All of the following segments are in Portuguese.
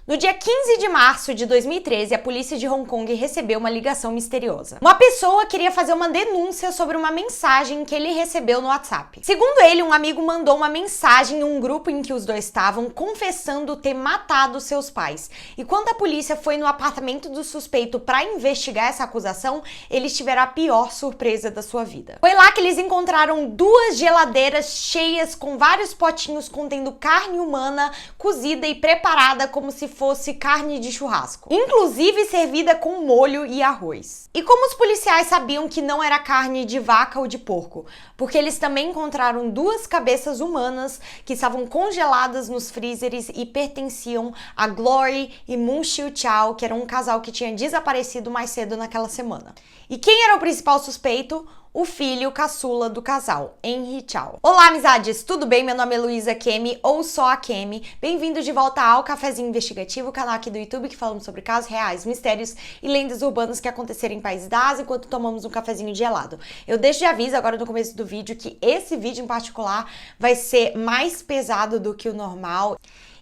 No dia 15 de março de 2013, a polícia de Hong Kong recebeu uma ligação misteriosa. Uma pessoa queria fazer uma denúncia sobre uma mensagem que ele recebeu no WhatsApp. Segundo ele, um amigo mandou uma mensagem em um grupo em que os dois estavam, confessando ter matado seus pais. E quando a polícia foi no apartamento do suspeito para investigar essa acusação, eles tiveram a pior surpresa da sua vida. Foi lá que eles encontraram 2 geladeiras cheias com vários potinhos contendo carne humana cozida e preparada como se fosse carne de churrasco, inclusive servida com molho e arroz. E como os policiais sabiam que não era carne de vaca ou de porco? Porque eles também encontraram 2 cabeças humanas que estavam congeladas nos freezers e pertenciam a Glory e Moon Xiu Chao, que era um casal que tinha desaparecido mais cedo naquela semana. E quem era o principal suspeito? O filho caçula do casal, Henry Chao. Olá, amizades! Tudo bem? Meu nome é Luísa Kemi, ou só a Kemi. Bem-vindos de volta ao Cafezinho Investigativo, canal aqui do YouTube que falamos sobre casos reais, mistérios e lendas urbanas que aconteceram em países da Ásia enquanto tomamos um cafezinho gelado. Eu deixo de aviso agora no começo do vídeo que esse vídeo em particular vai ser mais pesado do que o normal.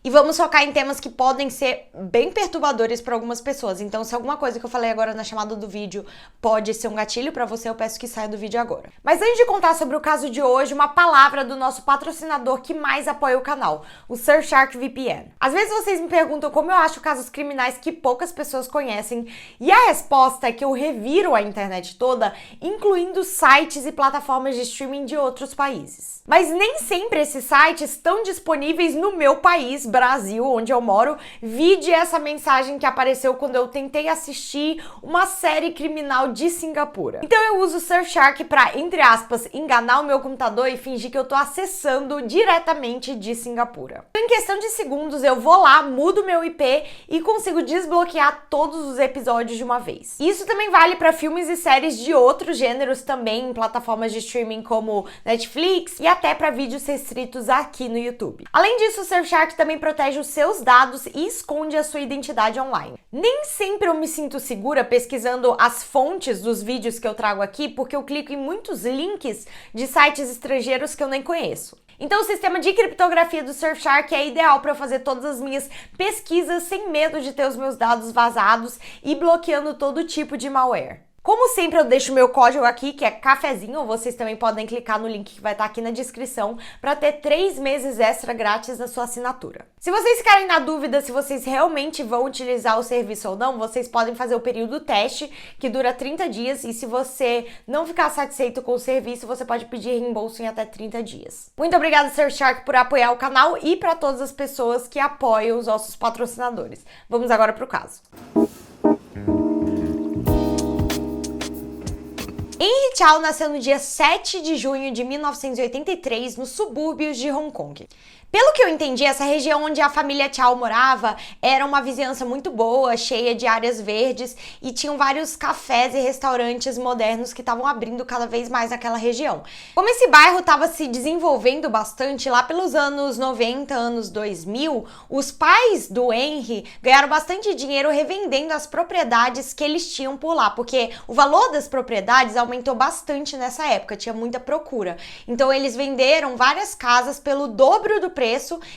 E vamos focar em temas que podem ser bem perturbadores para algumas pessoas. Então, se alguma coisa que eu falei agora na chamada do vídeo pode ser um gatilho para você, eu peço que saia do vídeo agora. Mas antes de contar sobre o caso de hoje, uma palavra do nosso patrocinador que mais apoia o canal, o Surfshark VPN. Às vezes vocês me perguntam como eu acho casos criminais que poucas pessoas conhecem, e a resposta é que eu reviro a internet toda, incluindo sites e plataformas de streaming de outros países. Mas nem sempre esses sites estão disponíveis no meu país, Brasil, onde eu moro. Vide essa mensagem que apareceu quando eu tentei assistir uma série criminal de Singapura. Então eu uso o Surfshark para, entre aspas, enganar o meu computador e fingir que eu tô acessando diretamente de Singapura. Em questão de segundos eu vou lá, mudo meu IP e consigo desbloquear todos os episódios de uma vez. Isso também vale para filmes e séries de outros gêneros também, em plataformas de streaming como Netflix e até para vídeos restritos aqui no YouTube. Além disso, o Surfshark também protege os seus dados e esconde a sua identidade online. Nem sempre eu me sinto segura pesquisando as fontes dos vídeos que eu trago aqui, porque eu clico em muitos links de sites estrangeiros que eu nem conheço. Então o sistema de criptografia do Surfshark é ideal para eu fazer todas as minhas pesquisas sem medo de ter os meus dados vazados e bloqueando todo tipo de malware. Como sempre, eu deixo meu código aqui, que é cafezinho, vocês também podem clicar no link que vai estar aqui na descrição para ter 3 meses extra grátis na sua assinatura. Se vocês ficarem na dúvida se vocês realmente vão utilizar o serviço ou não, vocês podem fazer o período teste, que dura 30 dias, e se você não ficar satisfeito com o serviço, você pode pedir reembolso em até 30 dias. Muito obrigada, Surfshark, por apoiar o canal e para todas as pessoas que apoiam os nossos patrocinadores. Vamos agora para o caso. Henry Chao nasceu no dia 7 de junho de 1983 nos subúrbios de Hong Kong. Pelo que eu entendi, essa região onde a família Chao morava era uma vizinhança muito boa, cheia de áreas verdes, e tinham vários cafés e restaurantes modernos que estavam abrindo cada vez mais naquela região. Como esse bairro estava se desenvolvendo bastante, lá pelos anos 90, anos 2000, os pais do Henry ganharam bastante dinheiro revendendo as propriedades que eles tinham por lá, porque o valor das propriedades aumentou bastante nessa época, tinha muita procura. Então eles venderam várias casas pelo dobro do preço,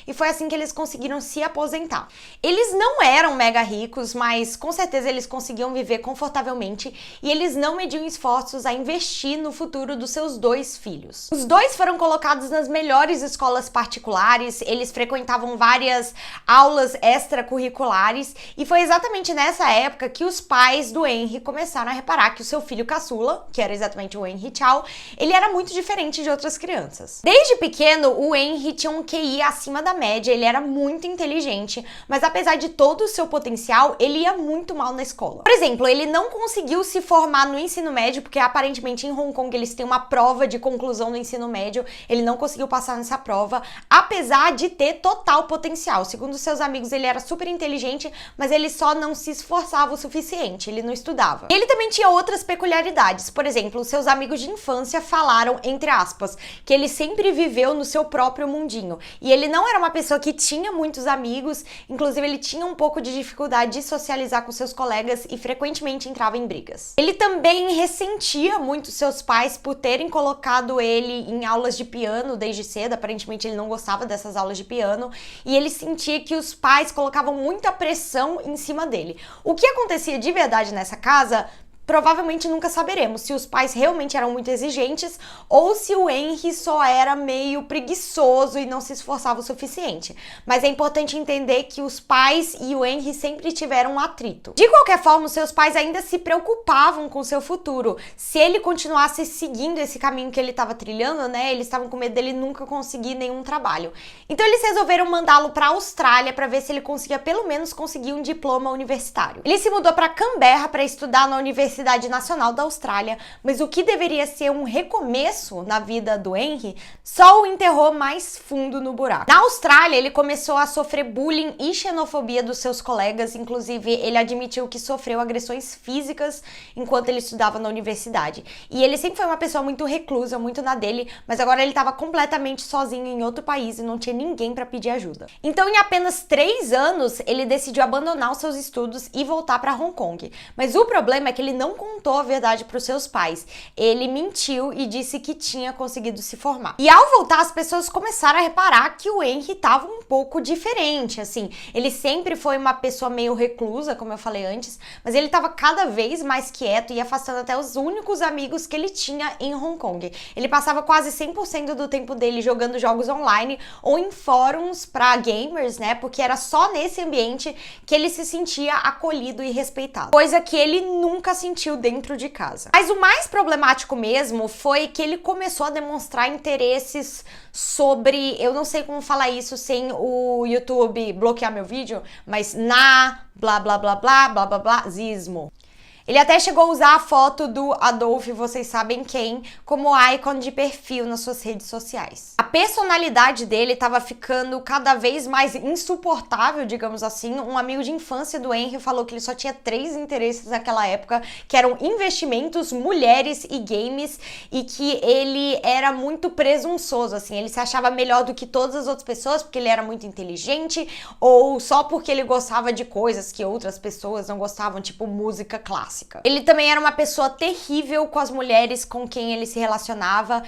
e foi assim que eles conseguiram se aposentar. Eles não eram mega ricos, mas com certeza eles conseguiam viver confortavelmente, e eles não mediam esforços a investir no futuro dos seus 2 filhos. Os 2 foram colocados nas melhores escolas particulares, eles frequentavam várias aulas extracurriculares, e foi exatamente nessa época que os pais do Henry começaram a reparar que o seu filho caçula, que era exatamente o Henry Chao, ele era muito diferente de outras crianças. Desde pequeno, o Henry tinha um QI acima da média, ele era muito inteligente, mas apesar de todo o seu potencial, ele ia muito mal na escola. Por exemplo, ele não conseguiu se formar no ensino médio, porque aparentemente em Hong Kong eles têm uma prova de conclusão do ensino médio, ele não conseguiu passar nessa prova, apesar de ter total potencial. Segundo seus amigos, ele era super inteligente, mas ele só não se esforçava o suficiente, ele não estudava. Ele também tinha outras peculiaridades. Por exemplo, seus amigos de infância falaram, entre aspas, que ele sempre viveu no seu próprio mundinho. E ele não era uma pessoa que tinha muitos amigos, inclusive ele tinha um pouco de dificuldade de socializar com seus colegas e frequentemente entrava em brigas. Ele também ressentia muito seus pais por terem colocado ele em aulas de piano desde cedo, aparentemente ele não gostava dessas aulas de piano, e ele sentia que os pais colocavam muita pressão em cima dele. O que acontecia de verdade nessa casa, provavelmente nunca saberemos se os pais realmente eram muito exigentes ou se o Henry só era meio preguiçoso e não se esforçava o suficiente. Mas é importante entender que os pais e o Henry sempre tiveram um atrito. De qualquer forma, os seus pais ainda se preocupavam com o seu futuro. Se ele continuasse seguindo esse caminho que ele estava trilhando, né, eles estavam com medo dele nunca conseguir nenhum trabalho. Então eles resolveram mandá-lo para a Austrália para ver se ele conseguia pelo menos conseguir um diploma universitário. Ele se mudou para Canberra para estudar na Universidade Nacional da Austrália, mas o que deveria ser um recomeço na vida do Henry só o enterrou mais fundo no buraco. Na Austrália, ele começou a sofrer bullying e xenofobia dos seus colegas, inclusive ele admitiu que sofreu agressões físicas enquanto ele estudava na universidade. E ele sempre foi uma pessoa muito reclusa, muito na dele, mas agora ele estava completamente sozinho em outro país e não tinha ninguém para pedir ajuda. Então, em apenas 3 anos, ele decidiu abandonar os seus estudos e voltar para Hong Kong. Mas o problema é que ele não contou a verdade para os seus pais. Ele mentiu e disse que tinha conseguido se formar. E ao voltar, as pessoas começaram a reparar que o Henry estava um pouco diferente, assim. Ele sempre foi uma pessoa meio reclusa, como eu falei antes, mas ele estava cada vez mais quieto e afastando até os únicos amigos que ele tinha em Hong Kong. Ele passava quase 100% do tempo dele jogando jogos online ou em fóruns para gamers, né? Porque era só nesse ambiente que ele se sentia acolhido e respeitado. Coisa que ele nunca sentiu dentro de casa. Mas o mais problemático mesmo foi que ele começou a demonstrar interesses sobre, eu não sei como falar isso sem o YouTube bloquear meu vídeo, mas blá blá blá blá blá blá blá zismo. Ele até chegou a usar a foto do Adolf, vocês sabem quem, como ícone de perfil nas suas redes sociais. A personalidade dele estava ficando cada vez mais insuportável, digamos assim. Um amigo de infância do Henry falou que ele só tinha 3 interesses naquela época, que eram investimentos, mulheres e games, e que ele era muito presunçoso, assim. Ele se achava melhor do que todas as outras pessoas porque ele era muito inteligente ou só porque ele gostava de coisas que outras pessoas não gostavam, tipo música clássica. Ele também era uma pessoa terrível com as mulheres com quem ele se relacionava.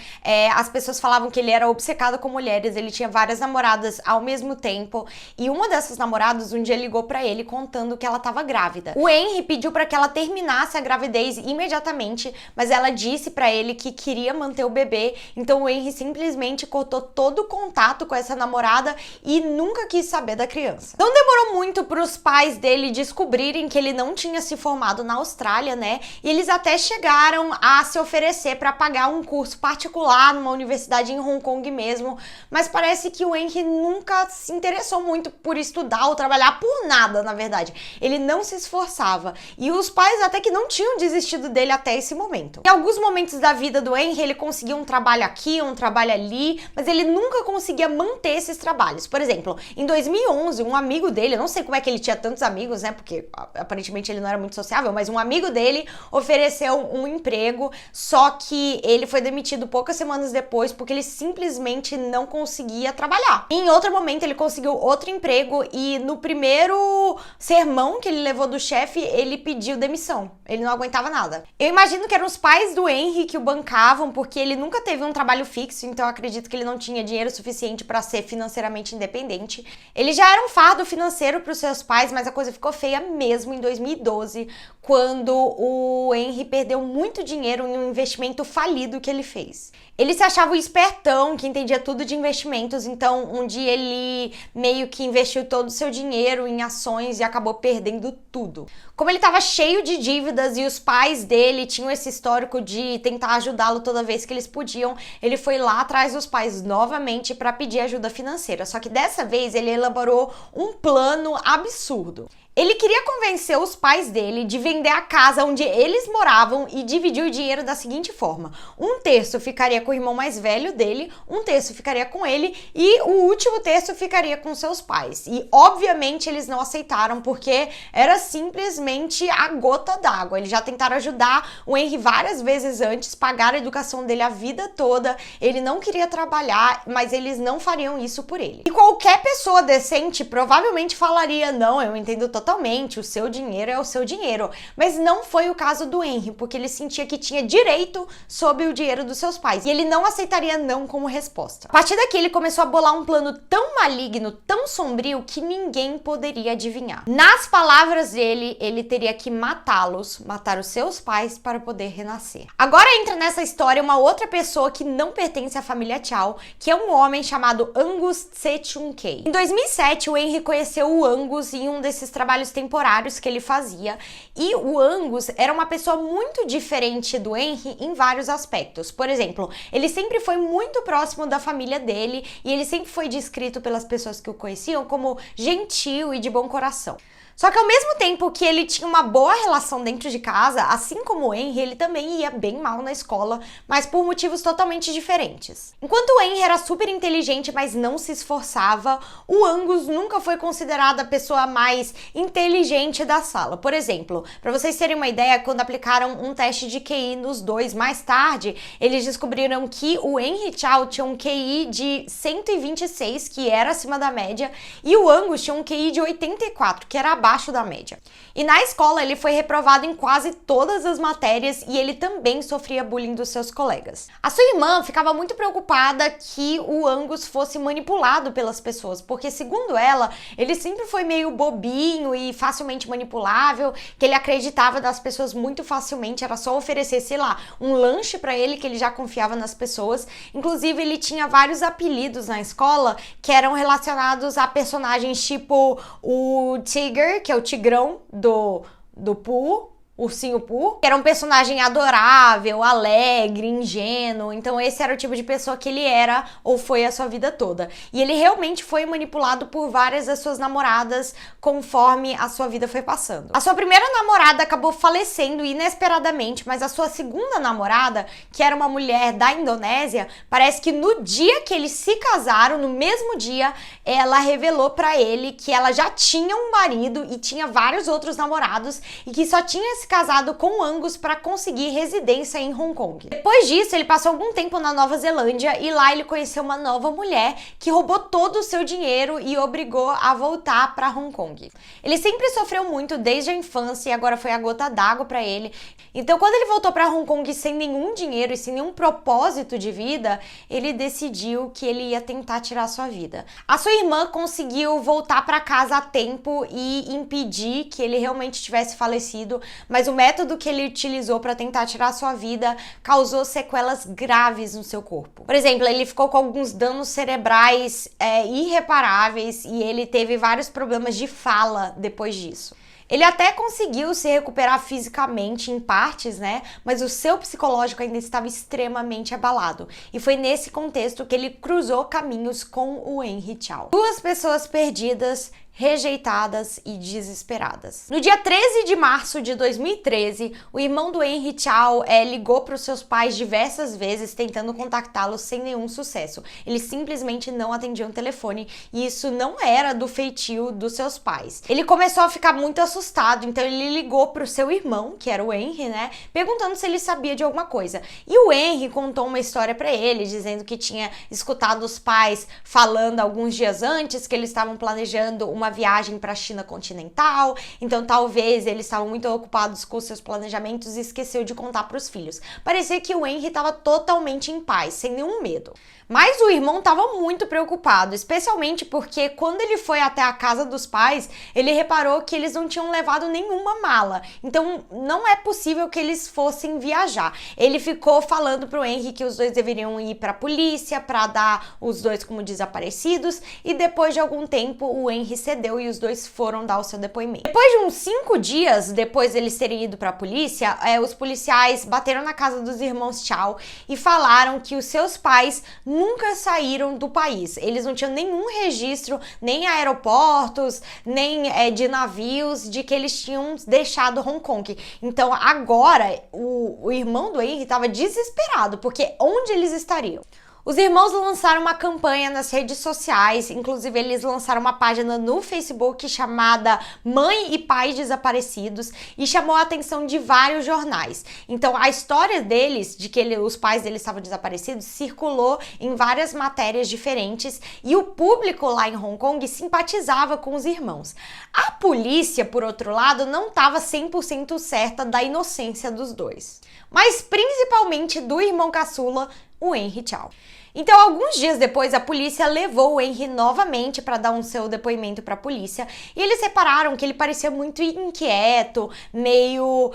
As pessoas falavam que ele era obcecado com mulheres, ele tinha várias namoradas ao mesmo tempo, e uma dessas namoradas um dia ligou pra ele contando que ela estava grávida. O Henry pediu pra que ela terminasse a gravidez imediatamente, mas ela disse pra ele que queria manter o bebê, então o Henry simplesmente cortou todo o contato com essa namorada e nunca quis saber da criança. Não demorou muito pros pais dele descobrirem que ele não tinha se formado na Austrália, né? E eles até chegaram a se oferecer para pagar um curso particular numa universidade em Hong Kong mesmo, mas parece que o Henry nunca se interessou muito por estudar ou trabalhar por nada, na verdade. Ele não se esforçava. E os pais até que não tinham desistido dele até esse momento. Em alguns momentos da vida do Henry, ele conseguiu um trabalho aqui, um trabalho ali, mas ele nunca conseguia manter esses trabalhos. Por exemplo, em 2011, um amigo dele, eu não sei como é que ele tinha tantos amigos, né? Porque aparentemente ele não era muito sociável, mas um amigo dele ofereceu um emprego, só que ele foi demitido poucas semanas depois porque ele simplesmente não conseguia trabalhar. Em outro momento ele conseguiu outro emprego e no primeiro sermão que ele levou do chefe, ele pediu demissão. Ele não aguentava nada. Eu imagino que eram os pais do Henry que o bancavam porque ele nunca teve um trabalho fixo, então eu acredito que ele não tinha dinheiro suficiente para ser financeiramente independente. Ele já era um fardo financeiro para os seus pais, mas a coisa ficou feia mesmo em 2012, quando o Henry perdeu muito dinheiro em um investimento falido que ele fez. Ele se achava o espertão, que entendia tudo de investimentos, então um dia ele meio que investiu todo o seu dinheiro em ações e acabou perdendo tudo. Como ele estava cheio de dívidas e os pais dele tinham esse histórico de tentar ajudá-lo toda vez que eles podiam, ele foi lá atrás dos pais novamente para pedir ajuda financeira, só que dessa vez ele elaborou um plano absurdo. Ele queria convencer os pais dele de vender a casa onde eles moravam e dividir o dinheiro da seguinte forma: 1/3 ficaria com o irmão mais velho dele, um terço ficaria com ele e o último terço ficaria com seus pais. E obviamente eles não aceitaram porque era simplesmente a gota d'água. Eles já tentaram ajudar o Henry várias vezes antes, pagaram a educação dele a vida toda, ele não queria trabalhar, mas eles não fariam isso por ele. E qualquer pessoa decente provavelmente falaria: não, eu entendo totalmente, o seu dinheiro é o seu dinheiro. Mas não foi o caso do Henry, porque ele sentia que tinha direito sobre o dinheiro dos seus pais. E ele não aceitaria não como resposta. A partir daqui, ele começou a bolar um plano tão maligno, tão sombrio, que ninguém poderia adivinhar. Nas palavras dele, ele teria que matá-los, matar os seus pais para poder renascer. Agora entra nessa história uma outra pessoa que não pertence à família Chow, que é um homem chamado Angus Tse-Chung-Kei. Em 2007, o Henry conheceu o Angus em um desses trabalhos temporários que ele fazia, e o Angus era uma pessoa muito diferente do Henry em vários aspectos. Por exemplo, ele sempre foi muito próximo da família dele e ele sempre foi descrito pelas pessoas que o conheciam como gentil e de bom coração. Só que ao mesmo tempo que ele tinha uma boa relação dentro de casa, assim como o Henry, ele também ia bem mal na escola, mas por motivos totalmente diferentes. Enquanto o Henry era super inteligente, mas não se esforçava, o Angus nunca foi considerado a pessoa mais inteligente da sala. Por exemplo, para vocês terem uma ideia, quando aplicaram um teste de QI nos dois mais tarde, eles descobriram que o Henry Chow tinha um QI de 126, que era acima da média, e o Angus tinha um QI de 84, que era abaixo da média. E na escola ele foi reprovado em quase todas as matérias e ele também sofria bullying dos seus colegas. A sua irmã ficava muito preocupada que o Angus fosse manipulado pelas pessoas, porque segundo ela, ele sempre foi meio bobinho e facilmente manipulável, que ele acreditava das pessoas muito facilmente, era só oferecer, sei lá, um lanche pra ele que ele já confiava nas pessoas. Inclusive ele tinha vários apelidos na escola que eram relacionados a personagens tipo o Tigger, que é o tigrão do Pooh, Ursinho Pooh, que era um personagem adorável, alegre, ingênuo. Então esse era o tipo de pessoa que ele era ou foi a sua vida toda. E ele realmente foi manipulado por várias das suas namoradas conforme a sua vida foi passando. A sua primeira namorada acabou falecendo inesperadamente, mas a sua segunda namorada, que era uma mulher da Indonésia, parece que no dia que eles se casaram, no mesmo dia, ela revelou pra ele que ela já tinha um marido e tinha vários outros namorados e que só tinha se casado com o Angus para conseguir residência em Hong Kong. Depois disso, ele passou algum tempo na Nova Zelândia e lá ele conheceu uma nova mulher que roubou todo o seu dinheiro e obrigou a voltar para Hong Kong. Ele sempre sofreu muito desde a infância e agora foi a gota d'água para ele. Então, quando ele voltou para Hong Kong sem nenhum dinheiro e sem nenhum propósito de vida, ele decidiu que ele ia tentar tirar sua vida. A sua irmã conseguiu voltar para casa a tempo e impedir que ele realmente tivesse falecido, mas o método que ele utilizou para tentar tirar sua vida causou sequelas graves no seu corpo. Por exemplo, ele ficou com alguns danos cerebrais irreparáveis e ele teve vários problemas de fala depois disso. Ele até conseguiu se recuperar fisicamente em partes, né? Mas o seu psicológico ainda estava extremamente abalado. E foi nesse contexto que ele cruzou caminhos com o Henry Chow. Duas pessoas perdidas, rejeitadas e desesperadas. No dia 13 de março de 2013, o irmão do Henry Chow ligou para os seus pais diversas vezes tentando contactá-los sem nenhum sucesso. Eles simplesmente não atendiam o telefone e isso não era do feitio dos seus pais. Ele começou a ficar muito assustado, então ele ligou para o seu irmão, que era o Henry, né, perguntando se ele sabia de alguma coisa. E o Henry contou uma história para ele, dizendo que tinha escutado os pais falando alguns dias antes que eles estavam planejando uma viagem para a China continental, então talvez eles estavam muito ocupados com seus planejamentos e esqueceu de contar para os filhos. Parecia que o Henry estava totalmente em paz, sem nenhum medo. Mas o irmão estava muito preocupado, especialmente porque quando ele foi até a casa dos pais, ele reparou que eles não tinham levado nenhuma mala. Então não é possível que eles fossem viajar. Ele ficou falando pro Henry que os dois deveriam ir para a polícia para dar os dois como desaparecidos e depois de algum tempo o Henry cedeu cedeu e os dois foram dar o seu depoimento. Depois de uns 5 dias, depois deles terem ido pra polícia, os policiais bateram na casa dos irmãos Chow e falaram que os seus pais nunca saíram do país. Eles não tinham nenhum registro, nem aeroportos, nem de navios, de que eles tinham deixado Hong Kong. Então agora o irmão do Henry estava desesperado, porque onde eles estariam? Os irmãos lançaram uma campanha nas redes sociais, inclusive eles lançaram uma página no Facebook chamada Mãe e Pai Desaparecidos e chamou a atenção de vários jornais. Então a história deles, de que os pais deles estavam desaparecidos, circulou em várias matérias diferentes e o público lá em Hong Kong simpatizava com os irmãos. A polícia, por outro lado, não estava 100% certa da inocência dos dois, mas principalmente do irmão caçula, o Henry Chow. Então, alguns dias depois, a polícia levou o Henry novamente para dar seu depoimento para a polícia e eles repararam que ele parecia muito inquieto, meio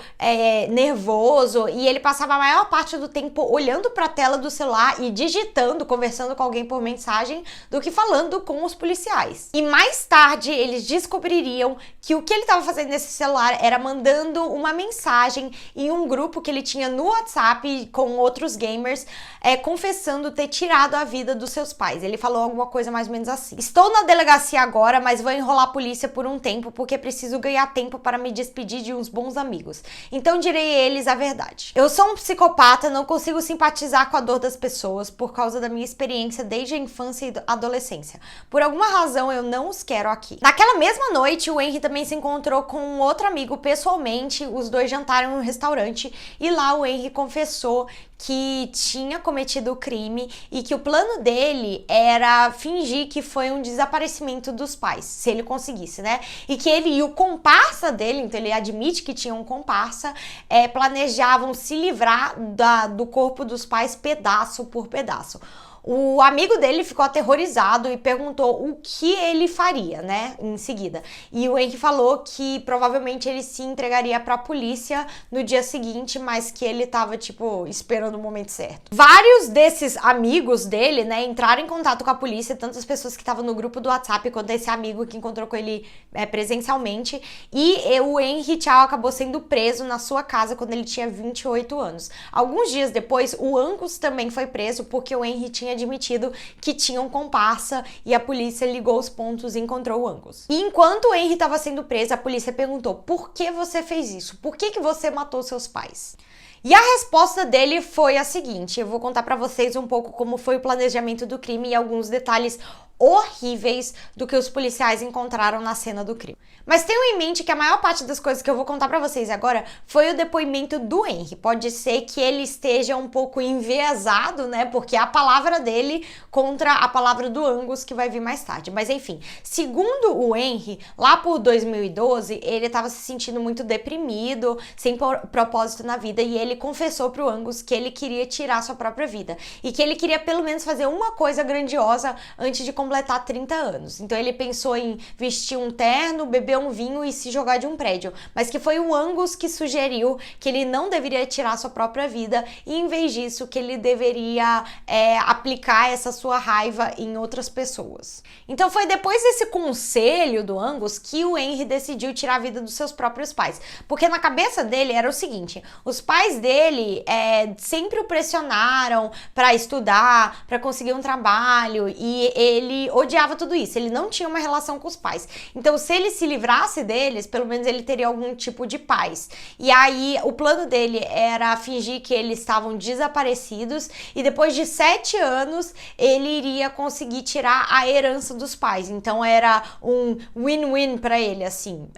nervoso, e ele passava a maior parte do tempo olhando para a tela do celular e digitando, conversando com alguém por mensagem, do que falando com os policiais. E mais tarde, eles descobririam que o que ele estava fazendo nesse celular era mandando uma mensagem em um grupo que ele tinha no WhatsApp com outros gamers, confessando ter tirado a vida dos seus pais. Ele falou alguma coisa mais ou menos assim: estou na delegacia agora, mas vou enrolar a polícia por um tempo porque preciso ganhar tempo para me despedir de uns bons amigos. Então direi a eles a verdade. Eu sou um psicopata, não consigo simpatizar com a dor das pessoas por causa da minha experiência desde a infância e adolescência. Por alguma razão eu não os quero aqui. Naquela mesma noite, o Henry também se encontrou com um outro amigo pessoalmente, os dois jantaram em um restaurante e lá o Henry confessou que tinha cometido o crime e que o plano dele era fingir que foi um desaparecimento dos pais, se ele conseguisse, né? E que ele e o comparsa dele, então ele admite que tinha um comparsa, planejavam se livrar do corpo dos pais pedaço por pedaço. O amigo dele ficou aterrorizado e perguntou o que ele faria, né, em seguida. E o Henry falou que provavelmente ele se entregaria pra polícia no dia seguinte, mas que ele tava, esperando o momento certo. Vários desses amigos dele, né, entraram em contato com a polícia, tanto as pessoas que estavam no grupo do WhatsApp quanto esse amigo que encontrou com ele presencialmente. E o Henry Chow acabou sendo preso na sua casa quando ele tinha 28 anos. Alguns dias depois, o Angus também foi preso porque o Henry tinha admitido que tinha um comparsa e a polícia ligou os pontos e encontrou o Angus. E enquanto o Henry estava sendo preso, a polícia perguntou: por que você fez isso? Por que você matou seus pais? E a resposta dele foi a seguinte: eu vou contar pra vocês um pouco como foi o planejamento do crime e alguns detalhes horríveis do que os policiais encontraram na cena do crime. Mas tenham em mente que a maior parte das coisas que eu vou contar pra vocês agora foi o depoimento do Henry. Pode ser que ele esteja um pouco enviesado, né, porque é a palavra dele contra a palavra do Angus que vai vir mais tarde. Mas enfim, segundo o Henry, lá por 2012, ele estava se sentindo muito deprimido, sem propósito na vida, e ele confessou pro Angus que ele queria tirar sua própria vida e que ele queria pelo menos fazer uma coisa grandiosa antes de completar 30 anos. Então ele pensou em vestir um terno, beber um vinho e se jogar de um prédio, mas que foi o Angus que sugeriu que ele não deveria tirar sua própria vida e em vez disso que ele deveria aplicar essa sua raiva em outras pessoas. Então foi depois desse conselho do Angus que o Henry decidiu tirar a vida dos seus próprios pais, porque na cabeça dele era o seguinte: os pais dele sempre o pressionaram para estudar, para conseguir um trabalho, e ele odiava tudo isso, ele não tinha uma relação com os pais. Então se ele se livrasse deles, pelo menos ele teria algum tipo de paz. E aí o plano dele era fingir que eles estavam desaparecidos e depois de 7 anos ele iria conseguir tirar a herança dos pais. Então era um win-win para ele, assim,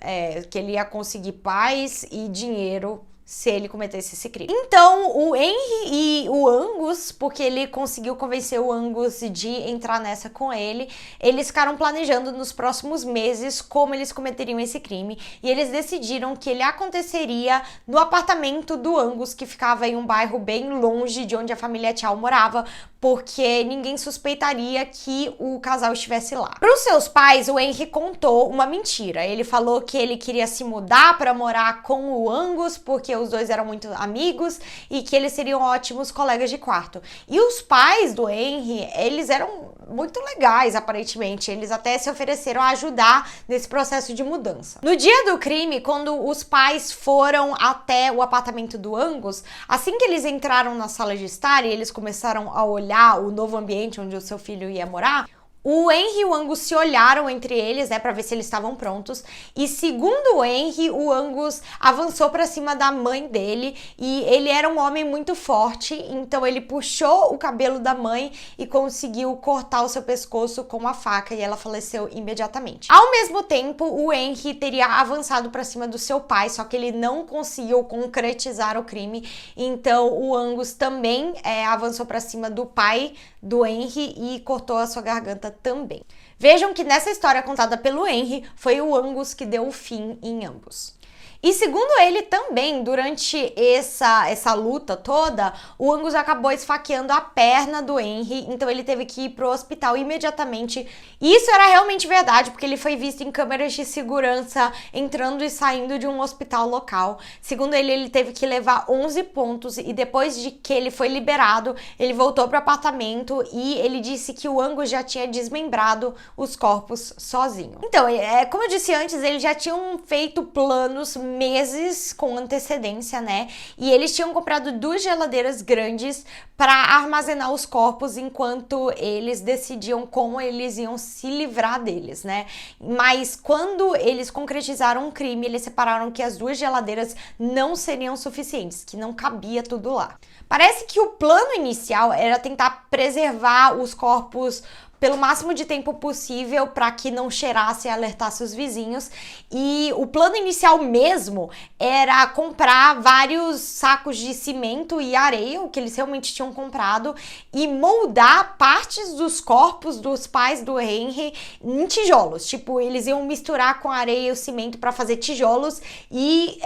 que ele ia conseguir paz e dinheiro se ele cometesse esse crime. Então, o Henry e o Angus, porque ele conseguiu convencer o Angus de entrar nessa com ele, eles ficaram planejando nos próximos meses como eles cometeriam esse crime, e eles decidiram que ele aconteceria no apartamento do Angus, que ficava em um bairro bem longe de onde a família Chow morava, porque ninguém suspeitaria que o casal estivesse lá. Para os seus pais, o Henry contou uma mentira. Ele falou que ele queria se mudar para morar com o Angus, porque os dois eram muito amigos e que eles seriam ótimos colegas de quarto. E os pais do Henry, eles eram muito legais, aparentemente. Eles até se ofereceram a ajudar nesse processo de mudança. No dia do crime, quando os pais foram até o apartamento do Angus, assim que eles entraram na sala de estar e eles começaram a olhar o novo ambiente onde o seu filho ia morar, o Henry e o Angus se olharam entre eles, né, pra ver se eles estavam prontos. E segundo o Henry, o Angus avançou pra cima da mãe dele e ele era um homem muito forte, então ele puxou o cabelo da mãe e conseguiu cortar o seu pescoço com uma faca e ela faleceu imediatamente. Ao mesmo tempo, o Henry teria avançado pra cima do seu pai, só que ele não conseguiu concretizar o crime, então o Angus também avançou pra cima do pai do Henry e cortou a sua garganta também. Vejam que nessa história contada pelo Henry, foi o Angus que deu o fim em ambos. E segundo ele também, durante essa luta toda, o Angus acabou esfaqueando a perna do Henry, então ele teve que ir pro hospital imediatamente. E isso era realmente verdade, porque ele foi visto em câmeras de segurança entrando e saindo de um hospital local. Segundo ele, ele teve que levar 11 pontos e depois de que ele foi liberado, ele voltou pro apartamento e ele disse que o Angus já tinha desmembrado os corpos sozinho. Então, como eu disse antes, eles já tinham feito planos meses com antecedência, né? E eles tinham comprado 2 geladeiras grandes para armazenar os corpos enquanto eles decidiam como eles iam se livrar deles, né? Mas quando eles concretizaram o crime, eles separaram que as 2 geladeiras não seriam suficientes, que não cabia tudo lá. Parece que o plano inicial era tentar preservar os corpos pelo máximo de tempo possível para que não cheirasse e alertasse os vizinhos. E o plano inicial mesmo era comprar vários sacos de cimento e areia, o que eles realmente tinham comprado, e moldar partes dos corpos dos pais do Henry em tijolos. Tipo, eles iam misturar com a areia e o cimento para fazer tijolos e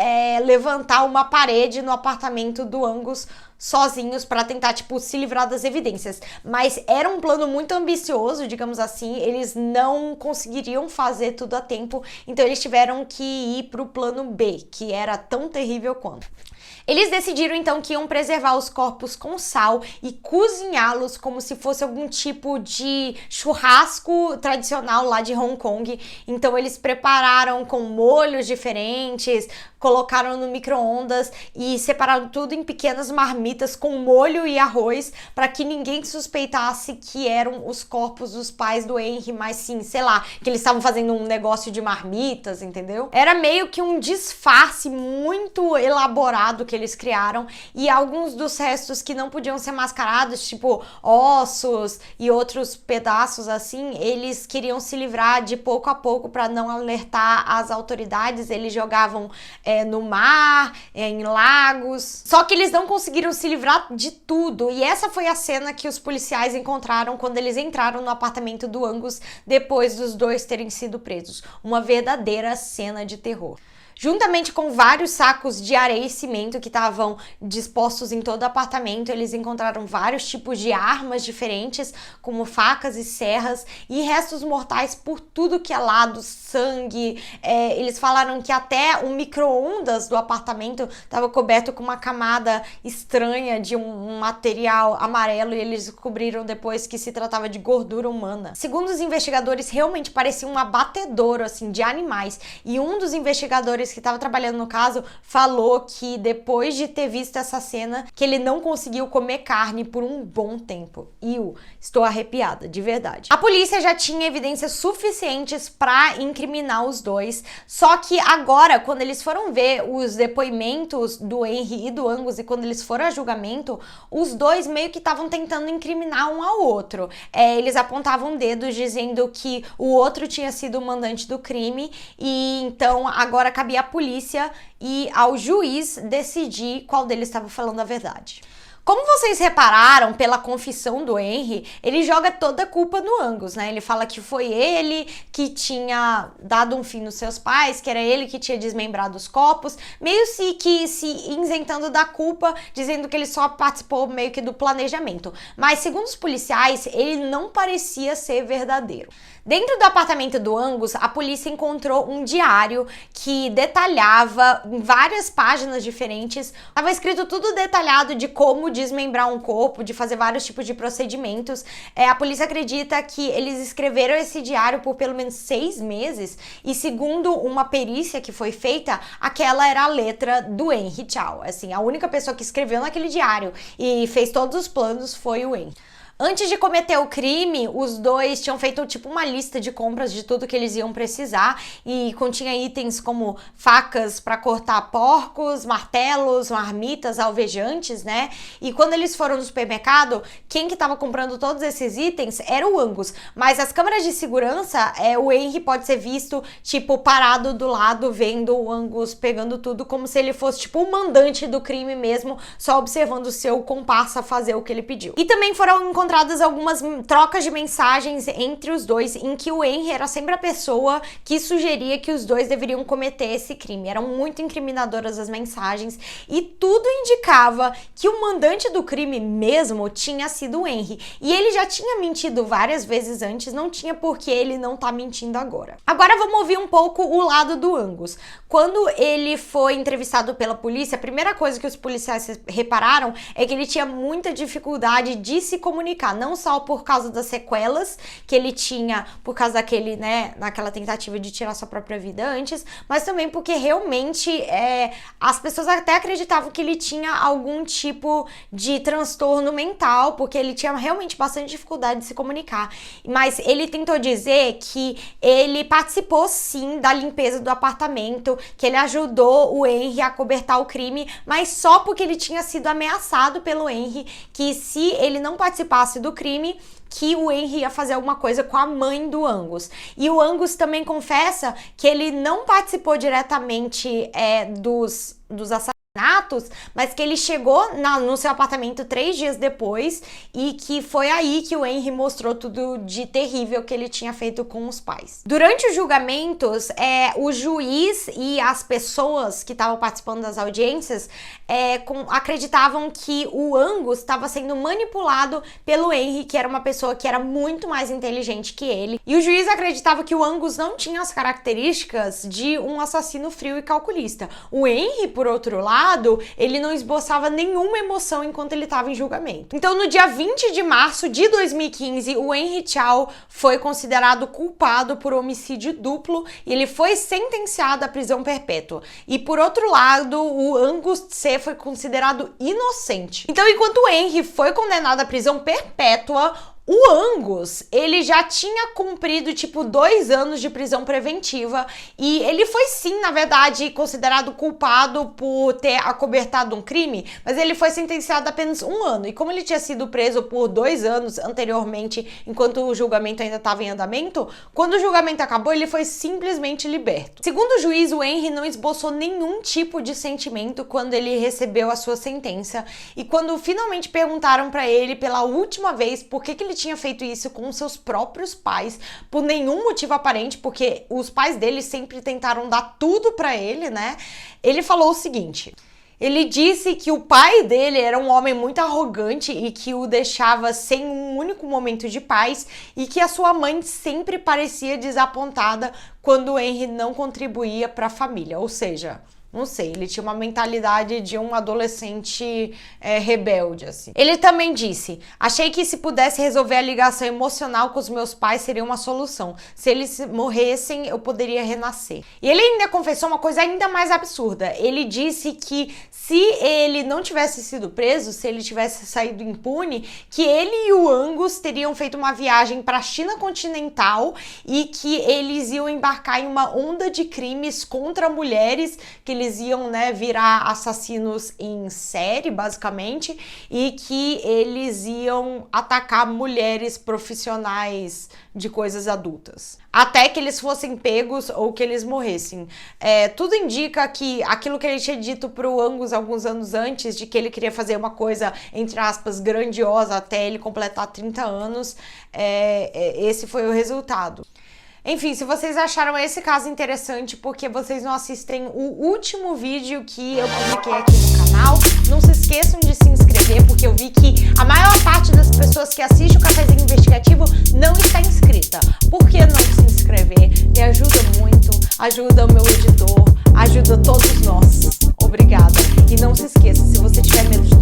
levantar uma parede no apartamento do Angus sozinhos para tentar, tipo, se livrar das evidências. Mas era um plano muito ambicioso, digamos assim, eles não conseguiriam fazer tudo a tempo, então eles tiveram que ir pro plano B, que era tão terrível quanto. Eles decidiram então que iam preservar os corpos com sal e cozinhá-los como se fosse algum tipo de churrasco tradicional lá de Hong Kong. Então eles prepararam com molhos diferentes, colocaram no micro-ondas e separaram tudo em pequenas marmitas com molho e arroz para que ninguém suspeitasse que eram os corpos dos pais do Henry, mas sim, sei lá, que eles estavam fazendo um negócio de marmitas, entendeu? Era meio que um disfarce muito elaborado que eles criaram, e alguns dos restos que não podiam ser mascarados, tipo ossos e outros pedaços assim, eles queriam se livrar de pouco a pouco para não alertar as autoridades. Eles jogavam no mar, em lagos, só que eles não conseguiram se livrar de tudo, e essa foi a cena que os policiais encontraram quando eles entraram no apartamento do Angus depois dos dois terem sido presos. Uma verdadeira cena de terror. Juntamente com vários sacos de areia e cimento que estavam dispostos em todo o apartamento, eles encontraram vários tipos de armas diferentes, como facas e serras, e restos mortais por tudo que é lado, sangue. Eles falaram que até o micro-ondas do apartamento estava coberto com uma camada estranha de um material amarelo, e eles descobriram depois que se tratava de gordura humana. Segundo os investigadores, realmente parecia um abatedouro assim, de animais, e um dos investigadores que estava trabalhando no caso falou que depois de ter visto essa cena, que ele não conseguiu comer carne por um bom tempo. Estou arrepiada, de verdade. A polícia já tinha evidências suficientes para incriminar os dois, só que agora, quando eles foram ver os depoimentos do Henry e do Angus e quando eles foram a julgamento, os dois meio que estavam tentando incriminar um ao outro. Eles apontavam dedos dizendo que o outro tinha sido o mandante do crime, e então agora cabia à polícia e ao juiz decidir qual deles estava falando a verdade. Como vocês repararam pela confissão do Henry, ele joga toda a culpa no Angus, né? Ele fala que foi ele que tinha dado um fim nos seus pais, que era ele que tinha desmembrado os corpos, meio que se isentando da culpa, dizendo que ele só participou meio que do planejamento. Mas, segundo os policiais, ele não parecia ser verdadeiro. Dentro do apartamento do Angus, a polícia encontrou um diário que detalhava em várias páginas diferentes. Estava escrito tudo detalhado de como desmembrar um corpo, de fazer vários tipos de procedimentos. A polícia acredita que eles escreveram esse diário por pelo menos 6 meses e, segundo uma perícia que foi feita, aquela era a letra do Henry Chow. Assim, a única pessoa que escreveu naquele diário e fez todos os planos foi o Henry. Antes de cometer o crime, os dois tinham feito tipo uma lista de compras de tudo que eles iam precisar e continha itens como facas para cortar porcos, martelos, marmitas, alvejantes, né? E quando eles foram no supermercado, quem que estava comprando todos esses itens era o Angus. Mas as câmeras de segurança, o Henry pode ser visto tipo parado do lado, vendo o Angus pegando tudo como se ele fosse tipo o mandante do crime mesmo, só observando o seu comparsa fazer o que ele pediu. E também foram encontradas algumas trocas de mensagens entre os dois, em que o Henry era sempre a pessoa que sugeria que os dois deveriam cometer esse crime. Eram muito incriminadoras as mensagens e tudo indicava que o mandante do crime mesmo tinha sido o Henry. E ele já tinha mentido várias vezes antes, não tinha por que ele não tá mentindo agora. Agora vamos ouvir um pouco o lado do Angus. Quando ele foi entrevistado pela polícia, a primeira coisa que os policiais repararam é que ele tinha muita dificuldade de se comunicar, não só por causa das sequelas que ele tinha por causa daquele, né, naquela tentativa de tirar sua própria vida antes, mas também porque realmente as pessoas até acreditavam que ele tinha algum tipo de transtorno mental, porque ele tinha realmente bastante dificuldade de se comunicar. Mas ele tentou dizer que ele participou sim da limpeza do apartamento, que ele ajudou o Henry a cobertar o crime, mas só porque ele tinha sido ameaçado pelo Henry, que se ele não participasse do crime, que o Henry ia fazer alguma coisa com a mãe do Angus. E o Angus também confessa que ele não participou diretamente dos assassinatos, mas que ele chegou no seu apartamento 3 dias depois e que foi aí que o Henry mostrou tudo de terrível que ele tinha feito com os pais. Durante os julgamentos, o juiz e as pessoas que estavam participando das audiências acreditavam que o Angus estava sendo manipulado pelo Henry, que era uma pessoa que era muito mais inteligente que ele. E o juiz acreditava que o Angus não tinha as características de um assassino frio e calculista. O Henry, por outro lado, ele não esboçava nenhuma emoção enquanto ele estava em julgamento. Então, no dia 20 de março de 2015, o Henry Chow foi considerado culpado por homicídio duplo e ele foi sentenciado à prisão perpétua. E, por outro lado, o Angus C foi considerado inocente. Então, enquanto o Henry foi condenado à prisão perpétua, o Angus, ele já tinha cumprido, 2 anos de prisão preventiva e ele foi sim, na verdade, considerado culpado por ter acobertado um crime, mas ele foi sentenciado a apenas 1 ano. E como ele tinha sido preso por 2 anos anteriormente, enquanto o julgamento ainda estava em andamento, quando o julgamento acabou, ele foi simplesmente liberto. Segundo o juiz, o Henry não esboçou nenhum tipo de sentimento quando ele recebeu a sua sentença e quando finalmente perguntaram para ele pela última vez por que ele tinha feito isso com seus próprios pais, por nenhum motivo aparente, porque os pais dele sempre tentaram dar tudo pra ele, né? Ele falou o seguinte: ele disse que o pai dele era um homem muito arrogante e que o deixava sem um único momento de paz e que a sua mãe sempre parecia desapontada quando o Henry não contribuía para a família, ou seja, não sei, ele tinha uma mentalidade de um adolescente rebelde, assim. Ele também disse: achei que se pudesse resolver a ligação emocional com os meus pais seria uma solução. Se eles morressem, eu poderia renascer. E ele ainda confessou uma coisa ainda mais absurda. Ele disse que se ele não tivesse sido preso, se ele tivesse saído impune, que ele e o Angus teriam feito uma viagem para a China continental e que eles iam embarcar em uma onda de crimes contra mulheres, que eles iam, né, virar assassinos em série, basicamente, e que eles iam atacar mulheres profissionais de coisas adultas, até que eles fossem pegos ou que eles morressem. Tudo indica que aquilo que ele tinha dito pro Angus alguns anos antes, de que ele queria fazer uma coisa, entre aspas, grandiosa até ele completar 30 anos, esse foi o resultado. Enfim, se vocês acharam esse caso interessante porque vocês não assistem o último vídeo que eu publiquei aqui no canal, não se esqueçam de se inscrever, porque eu vi que a maior parte das pessoas que assistem o Cafezinho Investigativo não está inscrita. Por que não se inscrever? Me ajuda muito, ajuda o meu editor, ajuda todos nós. Obrigada. E não se esqueça, se você tiver medo de